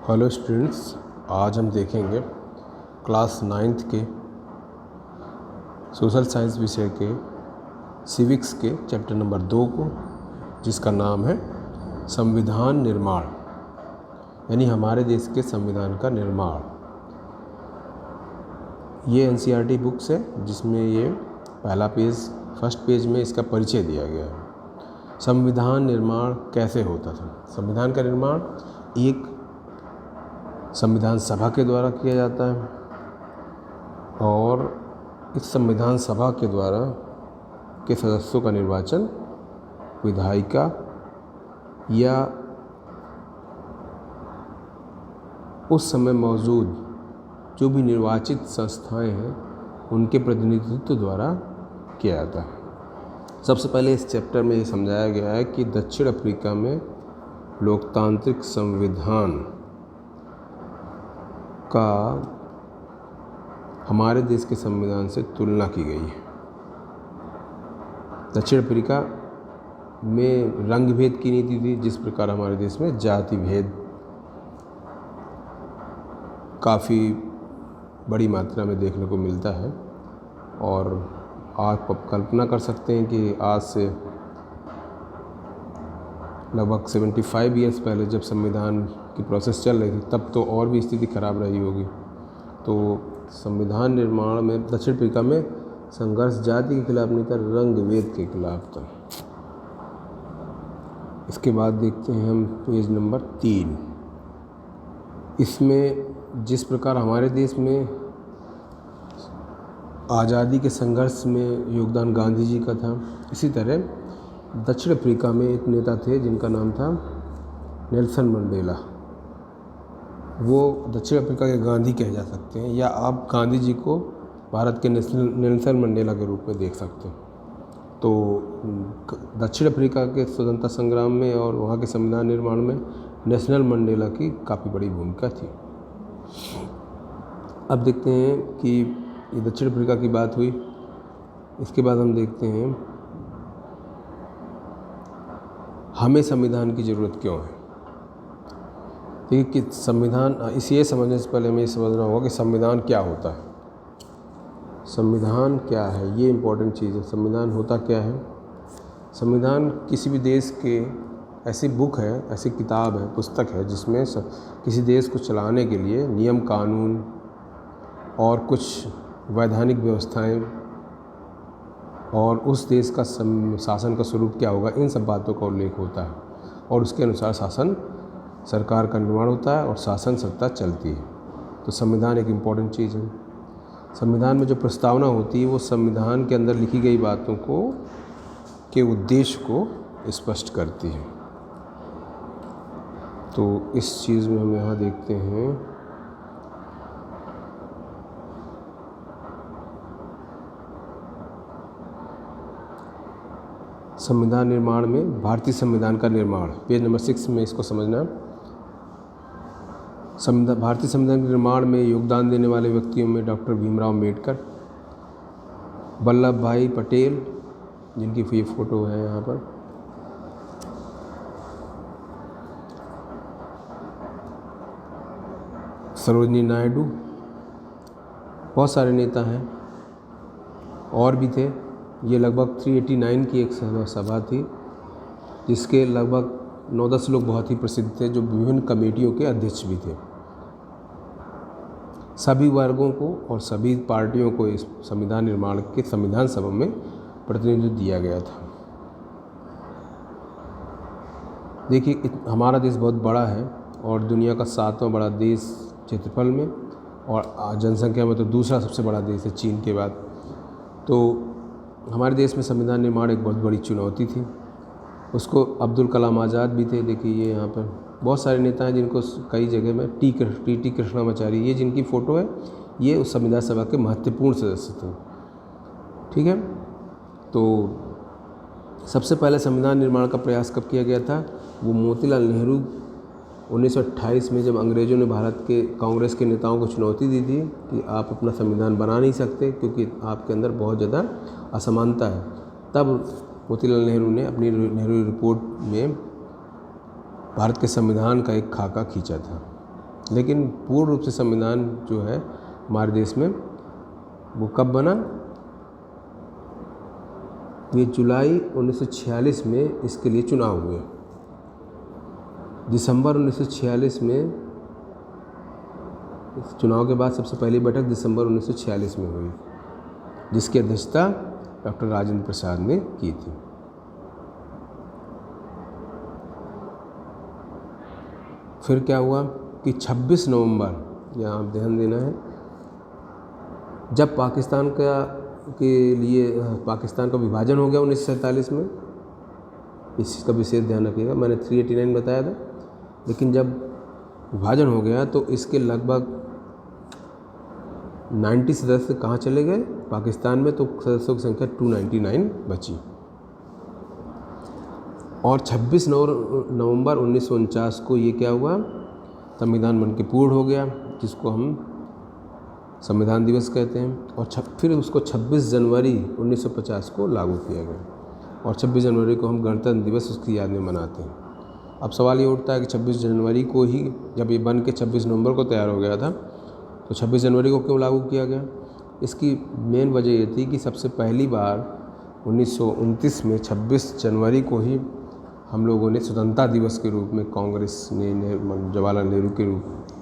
Hello students, आज हम देखेंगे क्लास 9th के सोशल साइंस विषय के सिविक्स के चैप्टर नंबर 2 को, जिसका नाम है संविधान निर्माण, यानी हमारे देश के संविधान का निर्माण। ये एनसीईआरटी बुक्स है जिसमें ये पहला पेज, फर्स्ट पेज में इसका परिचय दिया गया है। संविधान निर्माण कैसे होता था? संविधान का निर्माण एक संविधान सभा के द्वारा किया जाता है और इस संविधान सभा के द्वारा के सदस्यों का निर्वाचन विधायिका या उस समय मौजूद जो भी निर्वाचित संस्थाएं हैं उनके प्रतिनिधित्व द्वारा किया जाता है। सबसे पहले इस चैप्टर में ये समझाया गया है कि दक्षिण अफ्रीका में लोकतांत्रिक संविधान का हमारे देश के संविधान से तुलना की गई है। दक्षिण अफ्रीका में रंग भेद की नीति थी, जिस प्रकार हमारे देश में जाति भेद काफ़ी बड़ी मात्रा में देखने को मिलता है। और आप कल्पना कर सकते हैं कि आज से लगभग 75 ईयर्स पहले जब संविधान की प्रोसेस चल रही थी, तब तो और भी स्थिति खराब रही होगी। तो संविधान निर्माण में दक्षिण अफ्रीका में संघर्ष जाति के खिलाफ नहीं था, रंग भेद के खिलाफ था। इसके बाद देखते हैं हम पेज नंबर 3। इसमें जिस प्रकार हमारे देश में आज़ादी के संघर्ष में योगदान गांधी जी का था, इसी तरह दक्षिण अफ्रीका में एक नेता थे जिनका नाम था नेल्सन मंडेला। वो दक्षिण अफ्रीका के गांधी कहे जा सकते हैं, या आप गांधी जी को भारत के नेल्सन मंडेला के रूप में देख सकते हैं। तो दक्षिण अफ्रीका के स्वतंत्रता संग्राम में और वहाँ के संविधान निर्माण में नेल्सन मंडेला की काफ़ी बड़ी भूमिका थी। अब देखते हैं कि ये दक्षिण अफ्रीका की बात हुई। इसके बाद हम देखते हैं हमें संविधान की ज़रूरत क्यों है। देखिए कि संविधान, इसे समझने से पहले हमें ये समझना होगा कि संविधान क्या होता है। संविधान क्या है, ये इम्पोर्टेंट चीज़ है। संविधान होता क्या है? संविधान किसी भी देश के ऐसी बुक है, ऐसी किताब है, पुस्तक है जिसमें किसी देश को चलाने के लिए नियम कानून और कुछ वैधानिक व्यवस्थाएं और उस देश का शासन का स्वरूप क्या होगा, इन सब बातों का उल्लेख होता है। और उसके अनुसार शासन सरकार का निर्माण होता है और शासन सत्ता चलती है। तो संविधान एक इम्पॉर्टेंट चीज़ है। संविधान में जो प्रस्तावना होती है वो संविधान के अंदर लिखी गई बातों को के उद्देश्य को स्पष्ट करती है। तो इस चीज़ में हम यहाँ देखते हैं संविधान निर्माण में भारतीय संविधान का निर्माण, पेज नंबर 6 में इसको समझना। भारतीय संविधान के निर्माण में योगदान देने वाले व्यक्तियों में डॉक्टर भीमराव अम्बेडकर, वल्लभ भाई पटेल, जिनकी ये फ़ोटो है यहाँ पर, सरोजिनी नायडू, बहुत सारे नेता हैं और भी थे। ये लगभग 389 की एक सभा थी जिसके लगभग 9-10 लोग बहुत ही प्रसिद्ध थे, जो विभिन्न कमेटियों के अध्यक्ष भी थे। सभी वर्गों को और सभी पार्टियों को इस संविधान निर्माण के संविधान सभा में प्रतिनिधित्व दिया गया था। देखिए, हमारा देश बहुत बड़ा है और दुनिया का 7वां बड़ा देश क्षेत्रफल में, और जनसंख्या में तो दूसरा सबसे बड़ा देश है चीन के बाद। तो हमारे देश में संविधान निर्माण एक बहुत बड़ी चुनौती थी। उसको अब्दुल कलाम आज़ाद भी थे। देखिए ये यहाँ पर बहुत सारे नेता हैं जिनको कई जगह में टी कृष्णामाचारी, ये जिनकी फ़ोटो है, ये उस संविधान सभा के महत्वपूर्ण सदस्य थे। ठीक है, तो सबसे पहले संविधान निर्माण का प्रयास कब किया गया था? वो मोतीलाल नेहरू 1928 में, जब अंग्रेज़ों ने भारत के कांग्रेस के नेताओं को चुनौती दी थी कि आप अपना संविधान बना नहीं सकते क्योंकि आपके अंदर बहुत ज़्यादा असमानता है, तब मोतीलाल नेहरू ने अपनी नेहरू रिपोर्ट में भारत के संविधान का एक खाका खींचा था। लेकिन पूर्ण रूप से संविधान जो है हमारे देश में वो कब बना? ये जुलाई 1946 में इसके लिए चुनाव हुए। दिसंबर 1946 में, इस चुनाव के बाद सबसे पहली बैठक दिसंबर 1946 में हुई, जिसकी अध्यक्षता डॉक्टर राजेंद्र प्रसाद ने की थी। फिर क्या हुआ कि 26 नवंबर, यहाँ आप ध्यान देना है, जब पाकिस्तान का विभाजन हो गया 1947 में, इस चीज़ का विशेष ध्यान रखिएगा। मैंने 389 बताया था, लेकिन जब विभाजन हो गया तो इसके लगभग 90 सदस्य कहाँ चले गए? पाकिस्तान में। तो सदस्यों की संख्या 299 बची। और 26 नवंबर 1949 को ये क्या हुआ? संविधान बनके पूर्ण हो गया, जिसको हम संविधान दिवस कहते हैं। और फिर उसको 26 जनवरी 1950 को लागू किया गया, और 26 जनवरी को हम गणतंत्र दिवस उसकी याद में मनाते हैं। अब सवाल ये उठता है कि 26 जनवरी को ही, जब ये बन के 26 नवंबर को तैयार हो गया था, तो 26 जनवरी को क्यों लागू किया गया? इसकी मेन वजह ये थी कि सबसे पहली बार 1929 में 26 जनवरी को ही हम लोगों ने स्वतंत्रता दिवस के रूप में, कांग्रेस ने जवाहरलाल नेहरू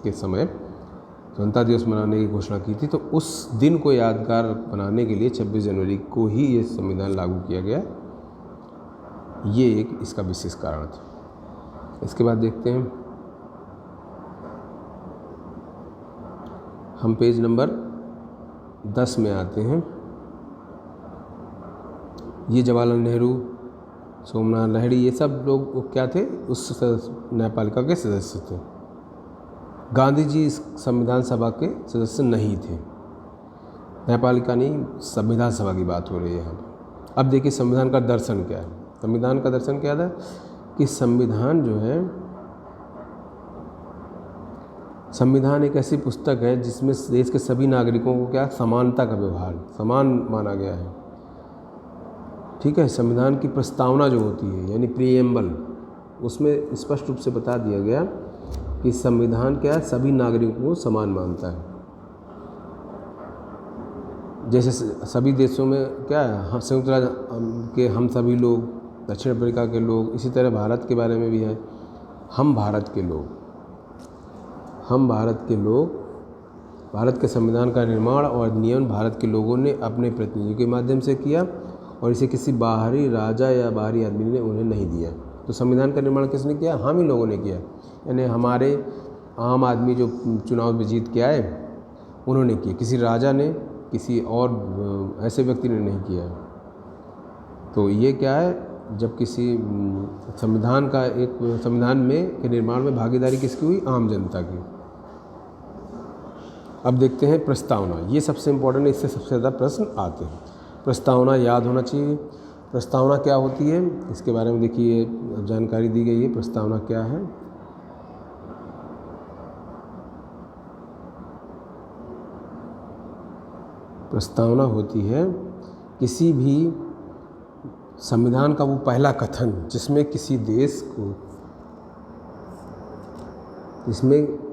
के समय स्वतंत्रता दिवस मनाने की घोषणा की थी। तो उस दिन को यादगार बनाने के लिए 26 जनवरी को ही ये संविधान लागू किया गया। ये एक इसका विशेष कारण था। इसके बाद देखते हैं हम पेज नंबर 10 में आते हैं। ये जवाहरलाल नेहरू, सोमनाथ लाहिड़ी, ये सब लोग क्या थे? उस न्यायपालिका के सदस्य थे। गांधी जी इस संविधान सभा के सदस्य नहीं थे। न्यायपालिका नहीं, संविधान सभा की बात हो रही है यहाँ पर। अब देखिए संविधान का दर्शन क्या है। संविधान का दर्शन क्या था कि संविधान जो है, संविधान एक ऐसी पुस्तक है जिसमें देश के सभी नागरिकों को क्या, समानता का व्यवहार, समान माना गया है। ठीक है। संविधान की प्रस्तावना जो होती है, यानी प्रीएम्बल, उसमें स्पष्ट रूप से बता दिया गया कि संविधान क्या है, सभी नागरिकों को समान मानता है। जैसे सभी देशों में क्या है, संयुक्त राज्य के हम सभी लोग, दक्षिण अफ्रीका के लोग, इसी तरह भारत के बारे में भी है, हम भारत के लोग, भारत के संविधान का निर्माण और नियमन भारत के लोगों ने अपने प्रतिनिधियों के माध्यम से किया, और इसे किसी बाहरी राजा या बाहरी आदमी ने उन्हें नहीं दिया। तो संविधान का निर्माण किसने किया? हम ही लोगों ने किया। यानी हमारे आम आदमी जो चुनाव में जीत के आए, उन्होंने किया, किसी राजा ने, किसी और ऐसे व्यक्ति ने नहीं किया। तो ये क्या है, जब किसी संविधान में के निर्माण में भागीदारी किसकी हुई? आम जनता की। अब देखते हैं प्रस्तावना। ये सबसे इम्पोर्टेंट है, इससे सबसे ज़्यादा प्रश्न आते हैं। प्रस्तावना याद होना चाहिए। प्रस्तावना क्या होती है, इसके बारे में देखिए जानकारी दी गई है। प्रस्तावना क्या है? प्रस्तावना होती है किसी भी संविधान का वो पहला कथन जिसमें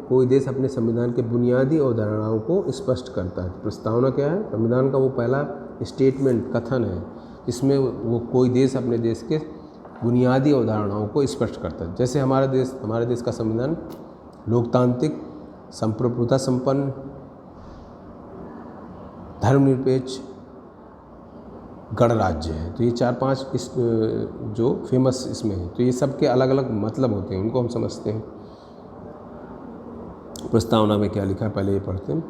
कोई देश अपने संविधान के बुनियादी अवधारणाओं को स्पष्ट करता है। प्रस्तावना क्या है? संविधान का वो पहला स्टेटमेंट, कथन है जिसमें वो कोई देश अपने देश के बुनियादी अवधारणाओं को स्पष्ट करता है। जैसे हमारे देश का संविधान लोकतांत्रिक, संप्रभुता संपन्न, धर्मनिरपेक्ष, गणराज्य है। तो ये 4-5 इस जो फेमस इसमें है, तो ये सब के अलग अलग मतलब होते हैं, उनको हम समझते हैं। प्रस्तावना में क्या लिखा है पहले ये पढ़ते हैं।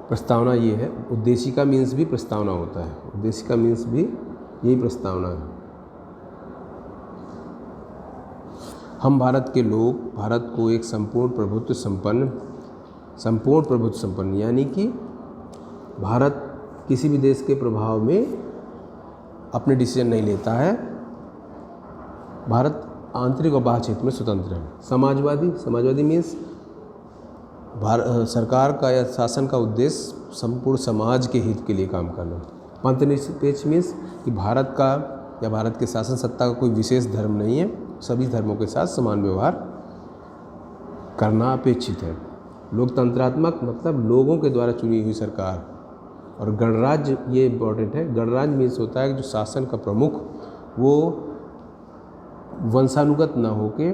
प्रस्तावना ये है, उद्देशिका मीन्स भी प्रस्तावना होता है। उद्देशिका मीन्स भी यही प्रस्तावना है। हम भारत के लोग भारत को एक संपूर्ण प्रभुत्व संपन्न यानी कि भारत किसी भी देश के प्रभाव में अपने डिसीजन नहीं लेता है। भारत आंतरिक और बाह्य क्षेत्र में स्वतंत्र है। समाजवादी मीन्स सरकार का या शासन का उद्देश्य संपूर्ण समाज के हित के लिए काम करना। पंथनिरपेक्ष मीन्स कि भारत का या भारत के शासन सत्ता का कोई विशेष धर्म नहीं है, सभी धर्मों के साथ समान व्यवहार करना अपेक्षित है। लोकतंत्रात्मक मतलब लोगों के द्वारा चुनी हुई सरकार। और गणराज्य, ये इम्पोर्टेंट है, गणराज्य मीन्स होता है कि जो शासन का प्रमुख वो वंशानुगत ना होके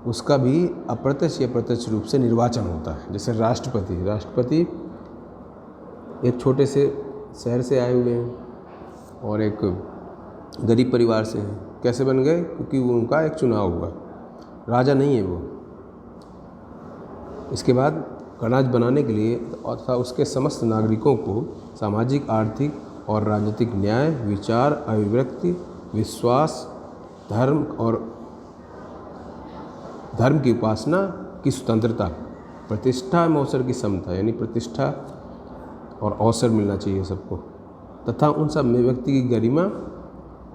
उसका भी अप्रत्यक्ष या प्रत्यक्ष रूप से निर्वाचन होता है। जैसे राष्ट्रपति एक छोटे से शहर से आए हुए हैं और एक गरीब परिवार से हैं। कैसे बन गए? क्योंकि वो उनका एक चुनाव हुआ, राजा नहीं है वो। इसके बाद गणराज्य बनाने के लिए तथा उसके समस्त नागरिकों को सामाजिक, आर्थिक और राजनीतिक न्याय, विचार, अभिव्यक्ति, विश्वास, धर्म की उपासना की स्वतंत्रता, प्रतिष्ठा में अवसर की समता, यानी प्रतिष्ठा और अवसर मिलना चाहिए सबको, तथा उन सब में व्यक्ति की गरिमा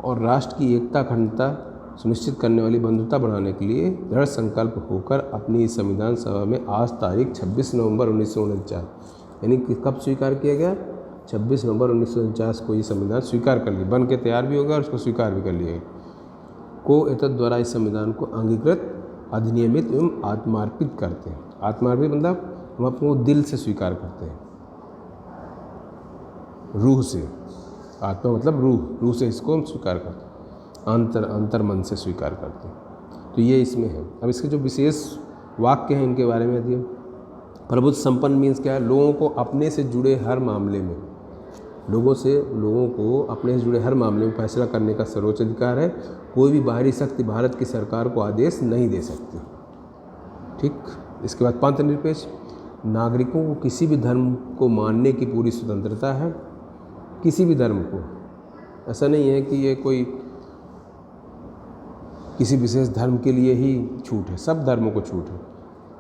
और राष्ट्र की एकता, अखंडता सुनिश्चित करने वाली बंधुता बढ़ाने के लिए दृढ़ संकल्प होकर अपनी इस संविधान सभा में आज तारीख 26 नवंबर 1949, यानी कि कब स्वीकार किया गया? 26 नवंबर 1949 को ये संविधान स्वीकार कर लिया, बन के तैयार भी हो गया और उसको स्वीकार भी कर लिया गया। को एतद द्वारा इस संविधान को अंगीकृत, अधिनियमित एवं आत्मार्पित करते हैं। आत्मार्पित मतलब हम अपने दिल से स्वीकार करते हैं, रूह से। आत्मा मतलब रूह से इसको हम स्वीकार करते हैं, अंतर मन से स्वीकार करते हैं। तो ये इसमें है। अब इसके जो विशेष वाक्य हैं इनके बारे में दिए। प्रभुत्व संपन्न मीन्स क्या है? लोगों को अपने से जुड़े हर मामले में, लोगों को अपने से जुड़े हर मामले में फैसला करने का सर्वोच्च अधिकार है। कोई भी बाहरी शक्ति भारत की सरकार को आदेश नहीं दे सकती। ठीक। इसके बाद पंथ निरपेक्ष, नागरिकों को किसी भी धर्म को मानने की पूरी स्वतंत्रता है। किसी भी धर्म को, ऐसा नहीं है कि ये कोई किसी विशेष धर्म के लिए ही छूट है, सब धर्मों को छूट है।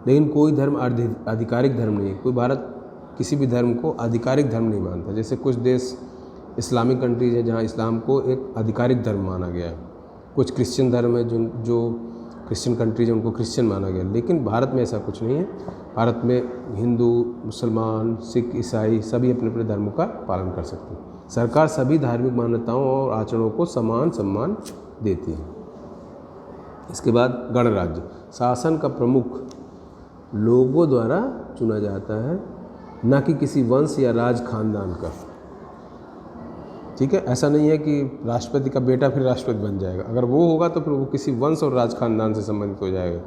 लेकिन कोई धर्म आधिकारिक धर्म नहीं है। कोई भारत किसी भी धर्म को आधिकारिक धर्म नहीं मानता। जैसे कुछ देश इस्लामिक कंट्रीज है जहाँ इस्लाम को एक आधिकारिक धर्म माना गया है। कुछ क्रिश्चियन धर्म है जो क्रिश्चियन कंट्रीज है उनको क्रिश्चियन माना गया। लेकिन भारत में ऐसा कुछ नहीं है। भारत में हिंदू, मुसलमान, सिख, ईसाई सभी अपने अपने धर्मों का पालन कर सकते हैं। सरकार सभी धार्मिक मान्यताओं और आचरणों को समान सम्मान देती है। इसके बाद गणराज्य, शासन का प्रमुख लोगों द्वारा चुना जाता है, न कि किसी वंश या राज खानदान का। ठीक है, ऐसा नहीं है कि राष्ट्रपति का बेटा फिर राष्ट्रपति बन जाएगा। अगर वो होगा तो फिर वो किसी वंश और राज खानदान से संबंधित हो जाएगा।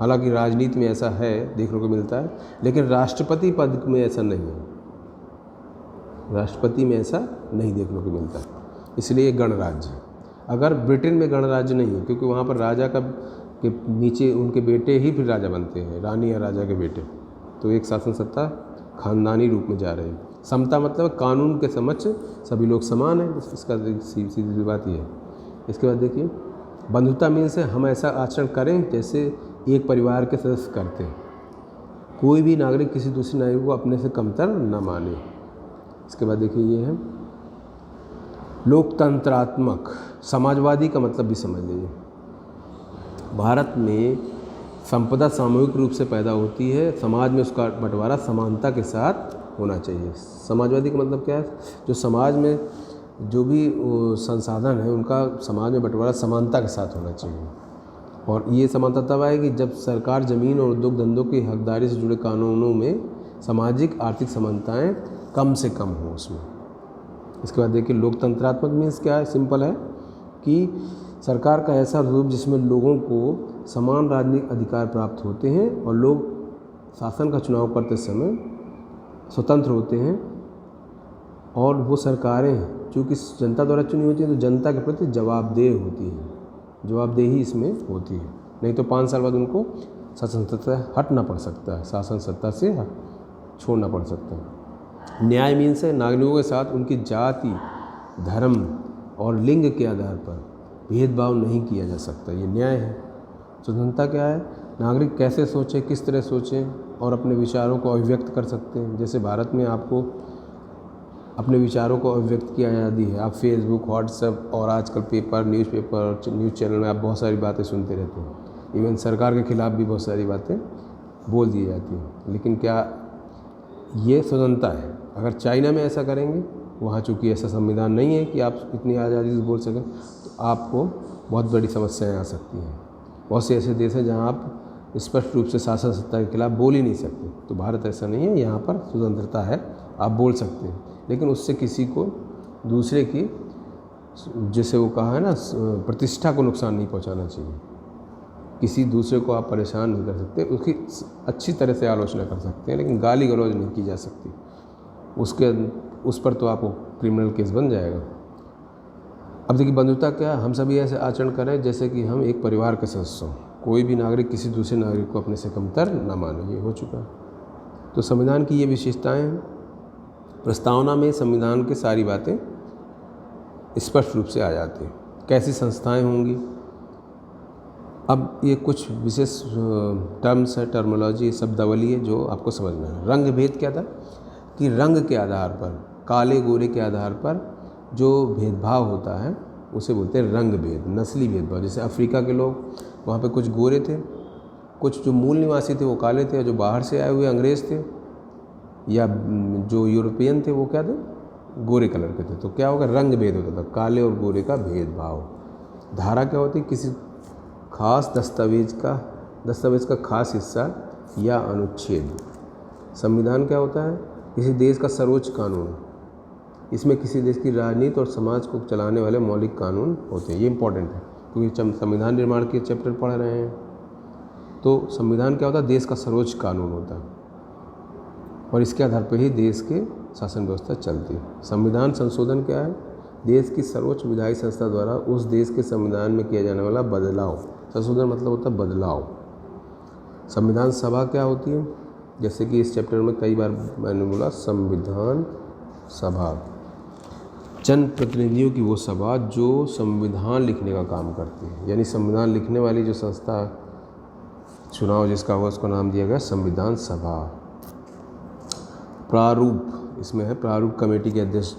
हालांकि राजनीति में ऐसा है, देखने को मिलता है, लेकिन राष्ट्रपति पद में ऐसा नहीं है। राष्ट्रपति में ऐसा नहीं देखने को मिलता, इसलिए गणराज्य। अगर ब्रिटेन में गणराज्य नहीं है, क्योंकि वहाँ पर राजा के नीचे उनके बेटे ही फिर राजा बनते हैं, रानी या राजा के बेटे, तो एक शासन सत्ता खानदानी रूप में जा रही है। समता मतलब कानून के समक्ष सभी लोग समान हैं, इसका सीधी बात ये है। इसके बाद देखिए, बंधुता मीन से हम ऐसा आचरण करें जैसे एक परिवार के सदस्य करते हैं। कोई भी नागरिक किसी दूसरे नागरिक को अपने से कमतर न माने। इसके बाद देखिए ये है लोकतंत्रात्मक, समाजवादी का मतलब भी समझ लीजिए। भारत में संपदा सामूहिक रूप से पैदा होती है, समाज में उसका बंटवारा समानता के साथ होना चाहिए। समाजवादी का मतलब क्या है? जो समाज में जो भी संसाधन है उनका समाज में बंटवारा समानता के साथ होना चाहिए। और ये समानता तब आएगी जब सरकार जमीन और उद्योग धंधों की हकदारी से जुड़े कानूनों में सामाजिक आर्थिक समानताएं कम से कम हो उसमें। इसके बाद देखिए लोकतंत्रात्मक मीन्स क्या है? सिंपल है कि सरकार का ऐसा रूप जिसमें लोगों को समान राजनीतिक अधिकार प्राप्त होते हैं और लोग शासन का चुनाव करते समय स्वतंत्र होते हैं। और वो सरकारें चूँकि जनता द्वारा चुनी होती हैं तो जनता के प्रति जवाबदेह होती हैं। जवाबदेही इसमें होती है, नहीं तो 5 साल बाद उनको शासन सत्ता से हटना पड़ सकता है, शासन सत्ता से छोड़ना पड़ सकता है। न्याय मीन्स है नागरिकों के साथ उनकी जाति, धर्म और लिंग के आधार पर भेदभाव नहीं किया जा सकता, ये न्याय है। स्वतंत्रता क्या है? नागरिक कैसे सोचें, किस तरह सोचें और अपने विचारों को अभिव्यक्त कर सकते हैं। जैसे भारत में आपको अपने विचारों को अभिव्यक्त की आज़ादी है। आप फेसबुक, व्हाट्सएप और आजकल पेपर, न्यूज़पेपर, न्यूज़ चैनल में आप बहुत सारी बातें सुनते रहते हैं। इवन सरकार के खिलाफ भी बहुत सारी बातें बोल दी जाती हैं। लेकिन क्या ये स्वतंत्रता है? अगर चाइना में ऐसा करेंगे, वहाँ चूँकि ऐसा संविधान नहीं है कि आप इतनी आज़ादी से बोल सकें, तो आपको बहुत बड़ी समस्याएं आ सकती हैं। बहुत से ऐसे देश हैं जहाँ आप स्पष्ट रूप से शासन सत्ता के खिलाफ बोल ही नहीं सकते। तो भारत ऐसा नहीं है, यहाँ पर स्वतंत्रता है, आप बोल सकते हैं, लेकिन उससे किसी को दूसरे की, जैसे वो कहा है ना, प्रतिष्ठा को नुकसान नहीं पहुँचाना चाहिए। किसी दूसरे को आप परेशान नहीं कर सकते, उसकी अच्छी तरह से आलोचना कर सकते हैं, लेकिन गाली गलौज नहीं की जा सकती। उस पर तो आपको क्रिमिनल केस बन जाएगा। अब देखिए, बंधुता क्या, हम सभी ऐसे आचरण करें जैसे कि हम एक परिवार के सदस्य हों। कोई भी नागरिक किसी दूसरे नागरिक को अपने से कमतर ना माने, ये हो चुका है। तो संविधान की ये विशेषताएँ हैं। प्रस्तावना में संविधान की सारी बातें स्पष्ट रूप से आ जाती हैं। कैसी संस्थाएं होंगी, अब ये कुछ विशेष टर्म्स है, टर्मोलॉजी, शब्दावली है जो आपको समझना है। रंग भेद क्या था कि रंग के आधार पर, काले गोरे के आधार पर जो भेदभाव होता है उसे बोलते हैं रंग भेद, नस्ली भेदभाव। जैसे अफ्रीका के लोग, वहाँ पे कुछ गोरे थे, कुछ जो मूल निवासी थे वो काले थे, और जो बाहर से आए हुए अंग्रेज़ थे या जो यूरोपियन थे वो क्या थे, गोरे कलर के थे। तो क्या होगा, रंग भेद होता था, काले और गोरे का भेदभाव। धारा क्या होती है, किसी खास दस्तावेज का खास हिस्सा या अनुच्छेद। संविधान क्या होता है, किसी देश का सर्वोच्च कानून। इसमें किसी देश की राजनीति और समाज को चलाने वाले मौलिक कानून होते हैं। ये इंपॉर्टेंट है क्योंकि संविधान निर्माण के चैप्टर पढ़ रहे हैं। तो संविधान क्या होता है, देश का सर्वोच्च कानून होता है, और इसके आधार पर ही देश के शासन व्यवस्था चलती है। संविधान संशोधन क्या है, देश की सर्वोच्च विधायी संस्था द्वारा उस देश के संविधान में किया जाने वाला बदलाव। संशोधन मतलब होता है बदलाव। संविधान सभा क्या होती है, जैसे कि इस चैप्टर में कई बार मैंने बोला, संविधान सभा जनप्रतिनिधियों की वो सभा जो संविधान लिखने का काम करती है। यानी संविधान लिखने वाली जो संस्था, चुनाव जिसका हुआ उसको नाम दिया गया संविधान सभा। प्रारूप, इसमें है प्रारूप कमेटी के अध्यक्ष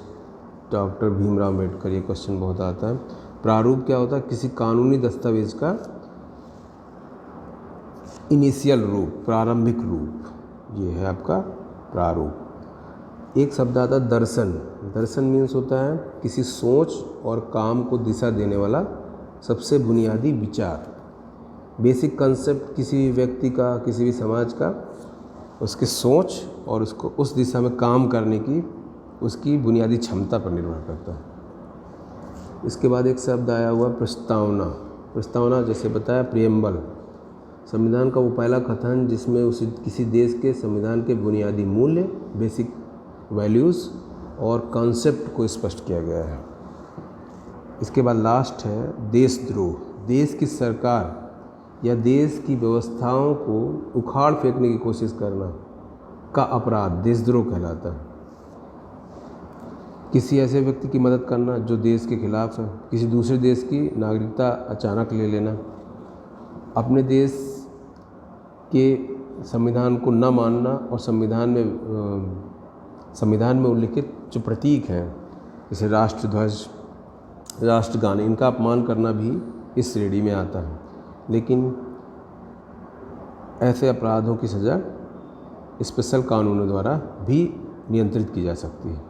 डॉक्टर भीमराव अम्बेडकर। ये क्वेश्चन बहुत आता है। प्रारूप क्या होता है, किसी कानूनी दस्तावेज का इनिशियल रूप, प्रारंभिक रूप, ये है आपका प्रारूप। एक शब्द आता है दर्शन। दर्शन मीन्स होता है किसी सोच और काम को दिशा देने वाला सबसे बुनियादी विचार, बेसिक कंसेप्ट किसी भी व्यक्ति का, किसी भी समाज का, उसकी सोच और उसको उस दिशा में काम करने की उसकी बुनियादी क्षमता पर निर्भर करता है। इसके बाद एक शब्द आया हुआ प्रस्तावना। प्रस्तावना जैसे बताया प्रियम्बल, संविधान का वो पहला कथन जिसमें उस किसी देश के संविधान के बुनियादी मूल्य, बेसिक वैल्यूज़ और कॉन्सेप्ट को स्पष्ट किया गया है। इसके बाद लास्ट है देशद्रोह। देश की सरकार या देश की व्यवस्थाओं को उखाड़ फेंकने की कोशिश करना का अपराध देशद्रोह कहलाता है। किसी ऐसे व्यक्ति की मदद करना जो देश के खिलाफ है, किसी दूसरे देश की नागरिकता अचानक ले लेना, अपने देश के संविधान को न मानना और संविधान में उल्लिखित जो प्रतीक हैं जैसे राष्ट्रध्वज, राष्ट्रगान, इनका अपमान करना भी इस श्रेणी में आता है। लेकिन ऐसे अपराधों की सज़ा स्पेशल कानूनों द्वारा भी नियंत्रित की जा सकती है।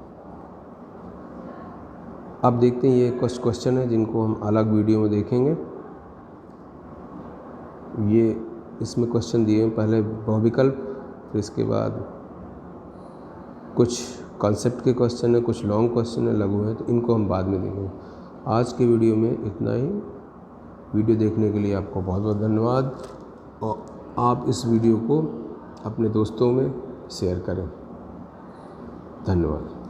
अब देखते हैं, ये कुछ क्वेश्चन है जिनको हम अलग वीडियो में देखेंगे। ये इसमें क्वेश्चन दिए हैं, पहले बहुविकल्प, फिर इसके बाद कुछ कॉन्सेप्ट के क्वेश्चन है, कुछ लॉन्ग क्वेश्चन है, लघु है, तो इनको हम बाद में देखेंगे। आज के वीडियो में इतना ही। वीडियो देखने के लिए आपको बहुत बहुत धन्यवाद, और आप इस वीडियो को अपने दोस्तों में शेयर करें। धन्यवाद।